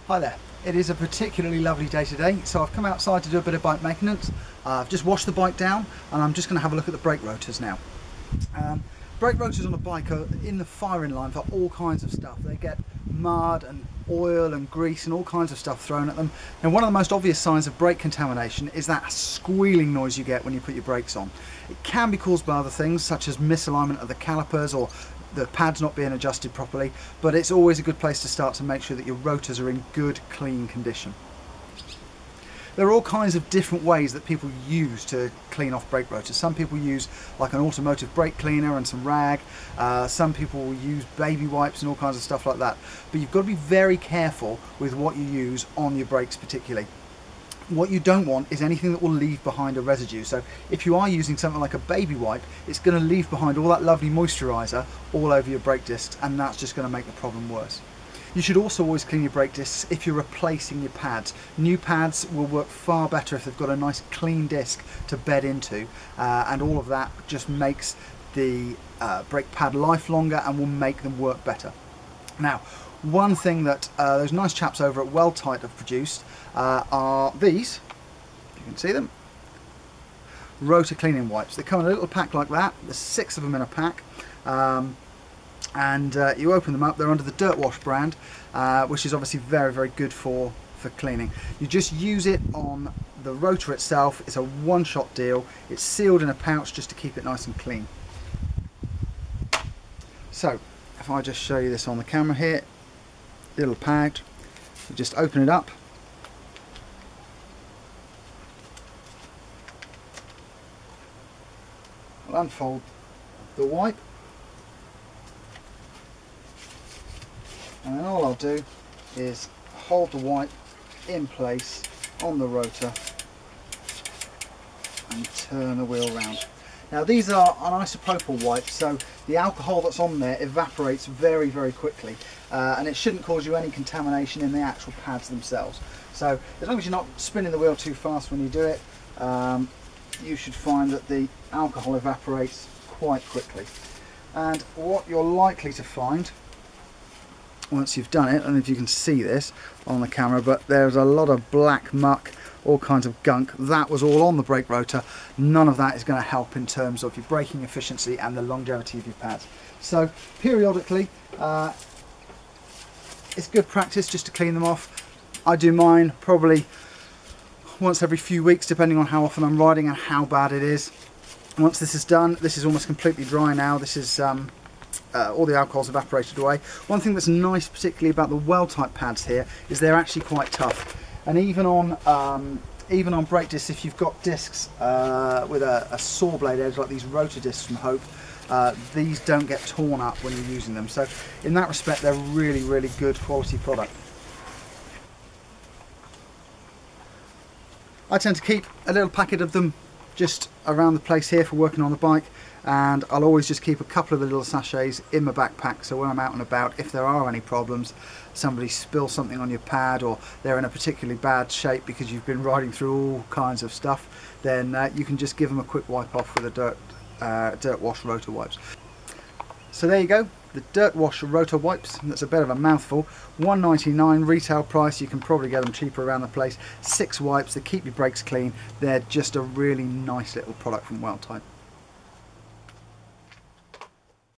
Hi there. It is a particularly lovely day today, so I've come outside to do a bit of bike maintenance. I've just washed the bike down and I'm just going to have a look at the brake rotors now. Brake rotors on a bike are in the firing line for all kinds of stuff. They get mud and oil and grease and all kinds of stuff thrown at them. And one of the most obvious signs of brake contamination is that squealing noise you get when you put your brakes on. It can be caused by other things such as misalignment of the calipers or the pads not being adjusted properly, but it's always a good place to start to make sure that your rotors are in good, clean condition. There are all kinds of different ways that people use to clean off brake rotors. Some people use like an automotive brake cleaner and some rag. Some people will use baby wipes and all kinds of stuff like that. But you've got to be very careful with what you use on your brakes particularly. What you don't want is anything that will leave behind a residue. So if you are using something like a baby wipe, it's going to leave behind all that lovely moisturiser all over your brake discs, and that's just going to make the problem worse. You should also always clean your brake discs if you're replacing your pads. New pads will work far better if they've got a nice clean disc to bed into, and all of that just makes the brake pad life longer and will make them work better. Now, one thing that those nice chaps over at Weldtite have produced are these, you can see them, rotor cleaning wipes. They come in a little pack like that. There's 6 of them in a pack. And you open them up. They're under the Dirt Wash brand, which is obviously very, very good for cleaning. You just use it on the rotor itself. It's a one-shot deal. It's sealed in a pouch just to keep it nice and clean. So if I just show you this on the camera here, little pad, you just open it up. I'll unfold the wipe. And then all I'll do is hold the wipe in place on the rotor and turn the wheel round. Now these are anisopropyl wipes, so the alcohol that's on there evaporates very, very quickly, and it shouldn't cause you any contamination in the actual pads themselves. So as long as you're not spinning the wheel too fast when you do it, you should find that the alcohol evaporates quite quickly. And what you're likely to find once you've done it, I don't know if you can see this on the camera, but there's a lot of black muck, all kinds of gunk. That was all on the brake rotor. None of that is going to help in terms of your braking efficiency and the longevity of your pads. So periodically, it's good practice just to clean them off. I do mine probably once every few weeks, depending on how often I'm riding and how bad it is. Once this is done, this is almost completely dry now. This is all the alcohol's evaporated away. One thing that's nice particularly about the Weldtite pads here is they're actually quite tough, and even on brake discs, if you've got discs with a saw blade edge like these rotor discs from Hope, these don't get torn up when you're using them. So in that respect, they're really, really good quality product. I tend to keep a little packet of them just around the place here for working on the bike, and I'll always just keep a couple of the little sachets in my backpack, so when I'm out and about, if there are any problems, somebody spills something on your pad or they're in a particularly bad shape because you've been riding through all kinds of stuff, then you can just give them a quick wipe off with a Dirt Wash rotor wipes. So there you go, the Dirt Wash rotor wipes. That's a bit of a mouthful. $1.99 retail price. You can probably get them cheaper around the place. 6 wipes, they keep your brakes clean. They're just a really nice little product from Weldtite.